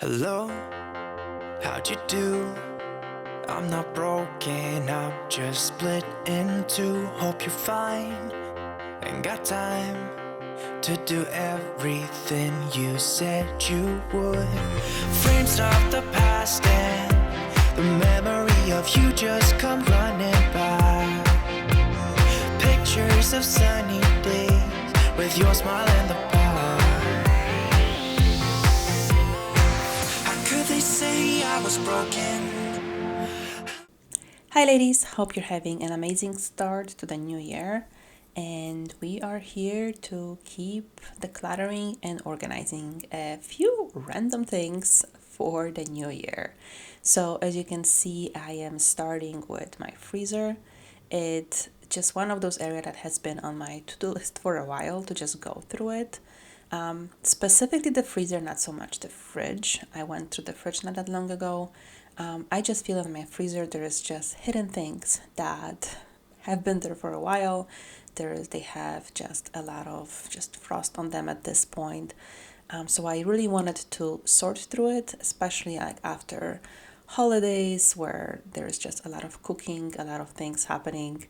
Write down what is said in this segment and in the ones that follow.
Hello, how'd you do? I'm not broken, I'm just split in two. Hope you're fine, ain't got time to do everything you said you would. Frames of the past and the memory of you just come running by. Pictures of sunny days with your smile in the bar. They say I was broken. Hi ladies, hope you're having an amazing start to the new year, and we are here to keep decluttering and organizing a few random things for the new year. So as you can see, I am starting with my freezer. It's just one of those areas that has been on my to-do list for a while to just go through it. Specifically the freezer, not so much the fridge. I went through the fridge not that long ago. I just feel in my freezer there is just hidden things that have been there for a while. They have just a lot of just frost on them at this point. So I really wanted to sort through it, especially like after holidays where there's just a lot of cooking, a lot of things happening.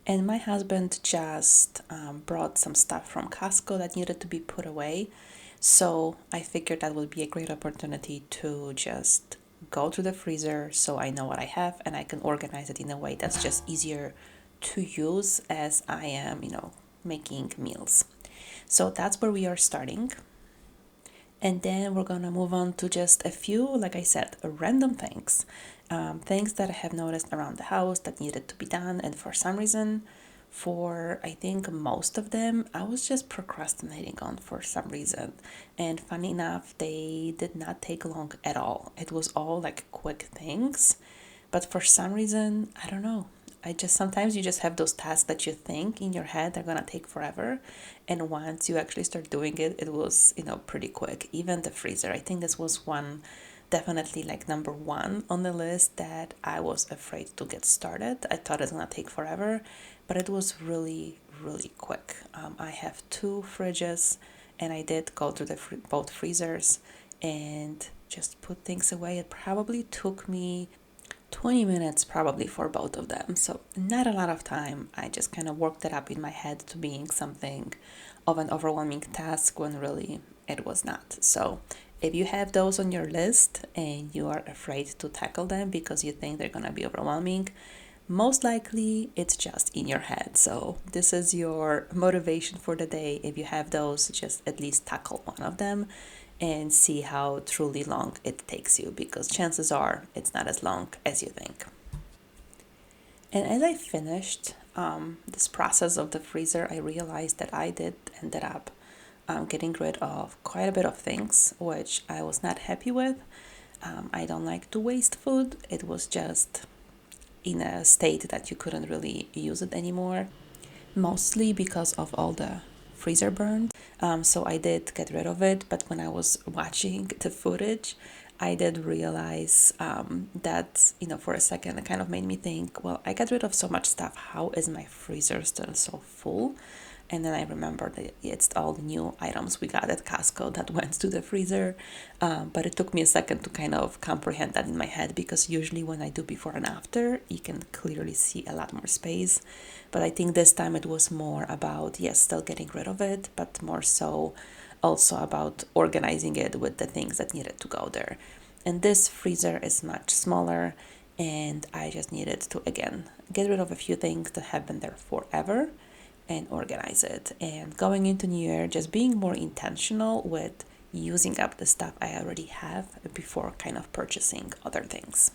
And my husband just brought some stuff from Costco that needed to be put away. So I figured that would be a great opportunity to just go to the freezer so I know what I have and I can organize it in a way that's just easier to use as I am, making meals. So that's where we are starting. And then we're gonna move on to just a few, like I said, random things. Things that I have noticed around the house that needed to be done. And for some reason, for I think most of them, I was just procrastinating on for some reason. And funny enough, they did not take long at all. It was all like quick things. But for some reason, I don't know. Sometimes you just have those tasks that you think in your head they're gonna take forever, and once you actually start doing it, it was pretty quick. Even the freezer, I think this was one, definitely like number one on the list that I was afraid to get started. I thought it's gonna take forever, but it was really quick. I have two fridges, and I did go to both freezers and just put things away. It probably took me 20 minutes probably for both of them. So not a lot of time. I just kind of worked it up in my head to being something of an overwhelming task when really it was not. So if you have those on your list and you are afraid to tackle them because you think they're going to be overwhelming, most likely it's just in your head. So this is your motivation for the day. If you have those, just at least tackle one of them and see how truly long it takes you, because chances are it's not as long as you think. And as I finished this process of the freezer, I realized that I ended up getting rid of quite a bit of things, which I was not happy with. I don't like to waste food. It was just in a state that you couldn't really use it anymore, mostly because of all the freezer burns. So I did get rid of it, but when I was watching the footage, I did realize that, for a second, it kind of made me think, well, I got rid of so much stuff. How is my freezer still so full? And then I remembered that it's all the new items we got at Costco that went to the freezer. But it took me a second to kind of comprehend that in my head, because usually when I do before and after, you can clearly see a lot more space. But I think this time it was more about, yes, still getting rid of it, but more so also about organizing it with the things that needed to go there. And this freezer is much smaller, and I just needed to, again, get rid of a few things that have been there forever and organize it. And going into New Year, just being more intentional with using up the stuff I already have before kind of purchasing other things.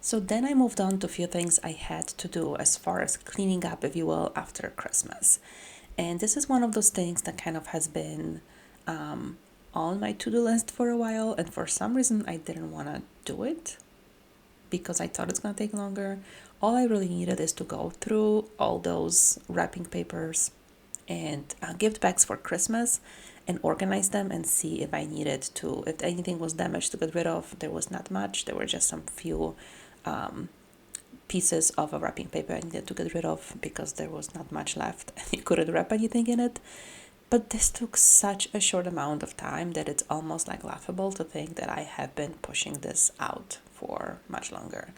So then I moved on to a few things I had to do as far as cleaning up, if you will, after Christmas. And this is one of those things that kind of has been on my to-do list for a while, and for some reason I didn't want to do it because I thought it's going to take longer. All I really needed is to go through all those wrapping papers and gift bags for Christmas and organize them and see if I needed to, if anything was damaged to get rid of. There was not much. There were just some few pieces of a wrapping paper I needed to get rid of because there was not much left and you couldn't wrap anything in it. But this took such a short amount of time that it's almost like laughable to think that I have been pushing this out for much longer.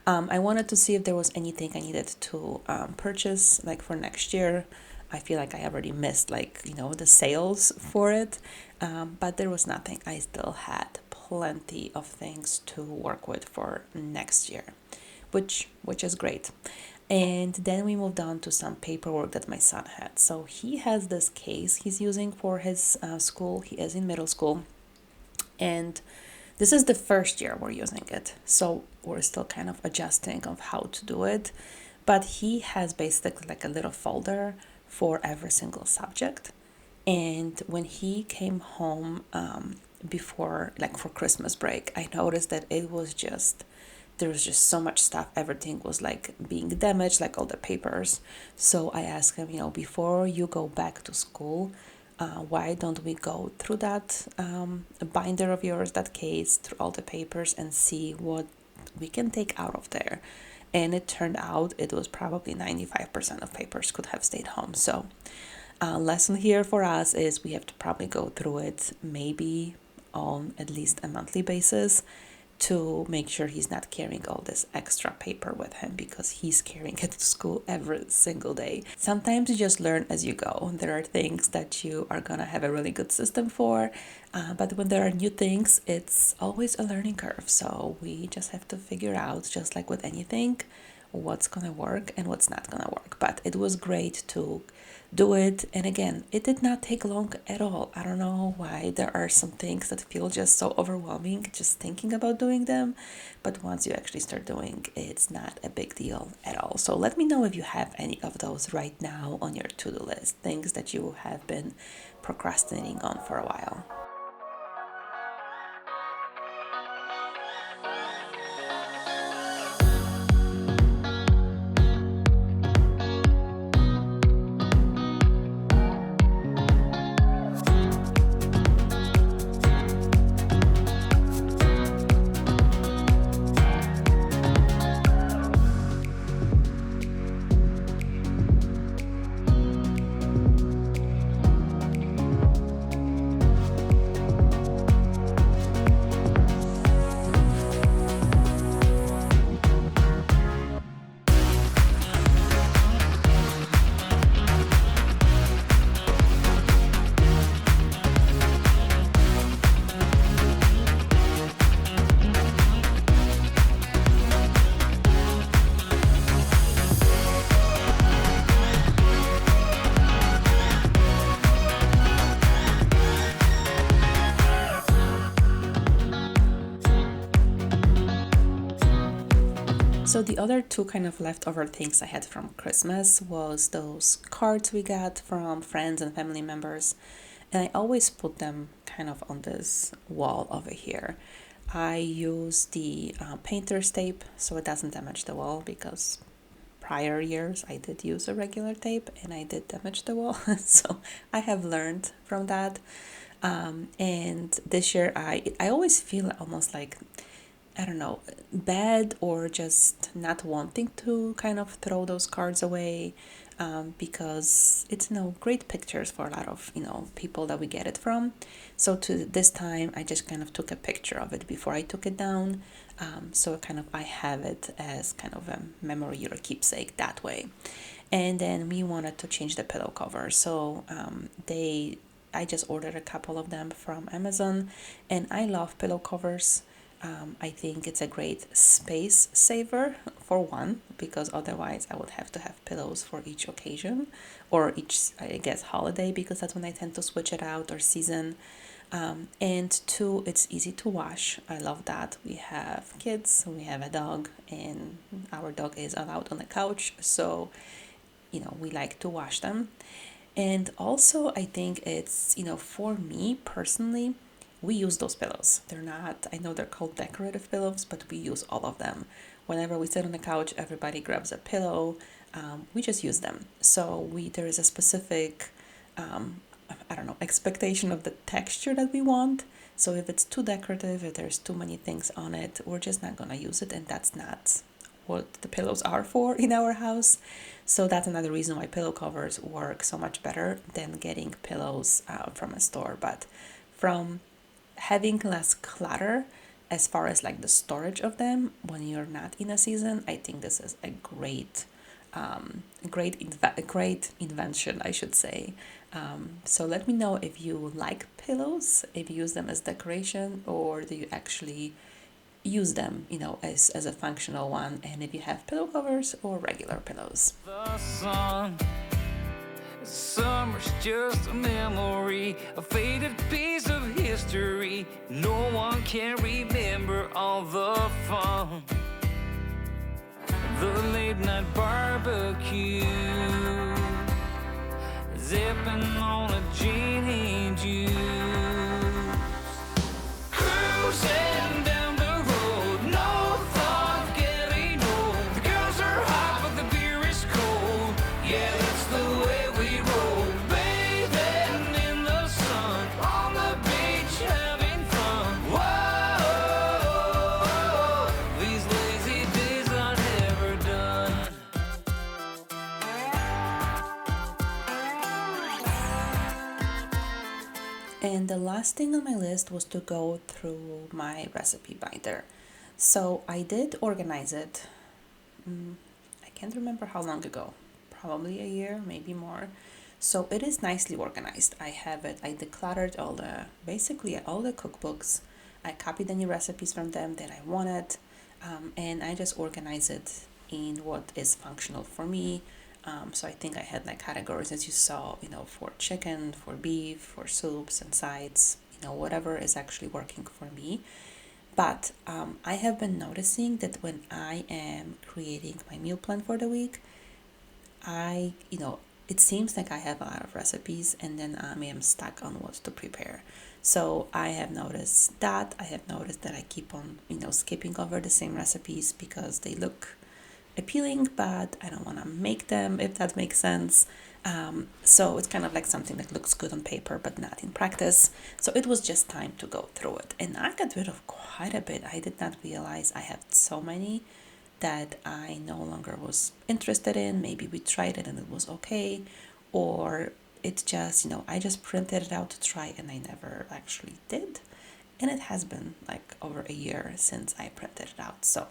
I wanted to see if there was anything I needed to purchase like for next year. I feel like I already missed the sales for it, but there was nothing. I still had plenty of things to work with for next year, which is great. And then we moved on to some paperwork that my son had. So he has this case he's using for his school. He is in middle school. And this is the first year we're using it. So we're still kind of adjusting of how to do it. But he has basically like a little folder for every single subject. And when he came home before, like for Christmas break, I noticed that there was just so much stuff. Everything was like being damaged, like all the papers. So I asked him, before you go back to school, why don't we go through that binder of yours, that case, through all the papers and see what we can take out of there. And it turned out it was probably 95% of papers could have stayed home. So lesson here for us is we have to probably go through it maybe on at least a monthly basis to make sure he's not carrying all this extra paper with him because he's carrying it to school every single day. Sometimes you just learn as you go. There are things that you are gonna have a really good system for, but when there are new things, it's always a learning curve. So we just have to figure out, just like with anything, what's gonna work and what's not gonna work. But it was great to do it, and again, it did not take long at all. I don't know why there are some things that feel just so overwhelming just thinking about doing them, but once you actually start doing, it's not a big deal at all. So let me know if you have any of those right now on your to-do list, things that you have been procrastinating on for a while. So the other two kind of leftover things I had from Christmas was those cards we got from friends and family members. And I always put them kind of on this wall over here. I use the painter's tape so it doesn't damage the wall because prior years I did use a regular tape and I did damage the wall. So I have learned from that. And this year I always feel almost like, I don't know, bad or just not wanting to kind of throw those cards away because it's great pictures for a lot of people that we get it from. So to this time I just kind of took a picture of it before I took it down, so kind of I have it as kind of a memory or a keepsake that way. And then we wanted to change the pillow cover, so I just ordered a couple of them from Amazon, and I love pillow covers. I think it's a great space saver for one, because otherwise I would have to have pillows for each occasion or each, I guess, holiday, because that's when I tend to switch it out, or season. And two, it's easy to wash. I love that. We have kids, we have a dog, and our dog is allowed on the couch. So, we like to wash them. And also, I think it's, for me personally, we use those pillows. They're not, I know they're called decorative pillows, but we use all of them. Whenever we sit on the couch, everybody grabs a pillow. We just use them. So there is a specific, I don't know, expectation of the texture that we want. So if it's too decorative, if there's too many things on it, we're just not gonna use it, and that's not what the pillows are for in our house. So that's another reason why pillow covers work so much better than getting pillows from a store. But from having less clutter as far as like the storage of them when you're not in a season, I think this is a great invention, I should say. So let me know if you like pillows, if you use them as decoration, or do you actually use them, as a functional one, and if you have pillow covers or regular pillows. The sun, summer's just a memory, a faded piece of history. No one can remember all the fun. The late night barbecue, zipping on a gin and juice, cruising down the road, no thought of getting old. The girls are hot, but the beer is cold. Yeah, that's the way we roll. Bathing in the sun, on the beach, having fun. Whoa, these lazy days are never done. And the last thing on my list was to go through my recipe binder. So I did organize it. I can't remember how long ago, probably a year, maybe more. So it is nicely organized. I have it, I decluttered basically all the cookbooks. I copied any recipes from them that I wanted, and I just organize it in what is functional for me. So I think I had like categories, as you saw, for chicken, for beef, for soups and sides, whatever is actually working for me. But I have been noticing that when I am creating my meal plan for the week, it seems like I have a lot of recipes and then I am stuck on what to prepare. So I have noticed that. I have noticed that I keep on, skipping over the same recipes because they look appealing, but I don't want to make them, if that makes sense. So it's kind of like something that looks good on paper, but not in practice. So it was just time to go through it. And I got rid of quite a bit. I did not realize I had so many that I no longer was interested in. Maybe we tried it and it was okay, or it's just, I just printed it out to try and I never actually did. And it has been like over a year since I printed it out. So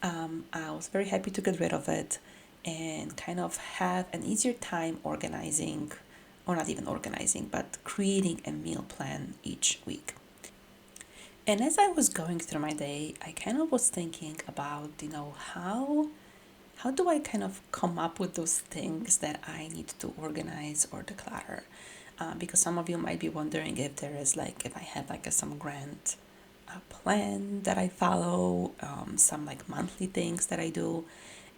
I was very happy to get rid of it and kind of have an easier time organizing, or not even organizing, but creating a meal plan each week. And as I was going through my day, I kind of was thinking about, how do I kind of come up with those things that I need to organize or declutter? Because some of you might be wondering if there is like, if I have like some grand plan that I follow, some like monthly things that I do.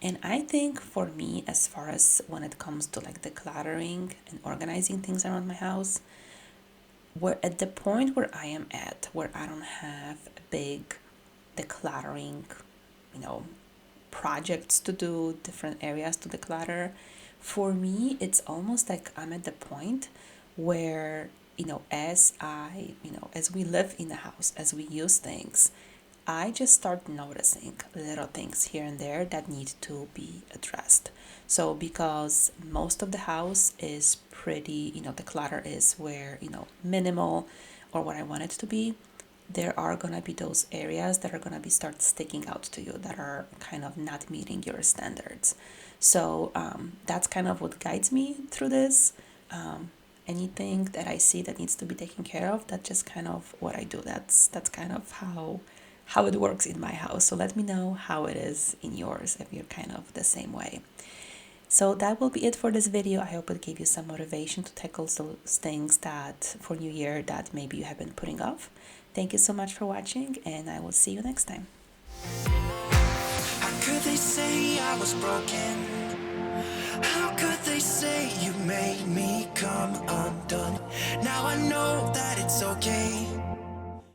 And I think for me, as far as when it comes to like decluttering and organizing things around my house, we're at the point where I am at, where I don't have big decluttering, projects to do, different areas to declutter. For me, it's almost like I'm at the point where, as we live in the house, as we use things, I just start noticing little things here and there that need to be addressed. So because most of the house is pretty, the clutter is where, minimal or what I want it to be, there are going to be those areas that are going to be start sticking out to you that are kind of not meeting your standards. So that's kind of what guides me through this. Anything that I see that needs to be taken care of, that's just kind of what I do. That's kind of how it works in my house. So let me know how it is in yours if you're kind of the same way. So that will be it for this video. I hope it gave you some motivation to tackle those things that for New Year that maybe you have been putting off. Thank you so much for watching, and I will see you next time. How could they say I was broken? How could they say you made me come undone? Now I know that it's okay.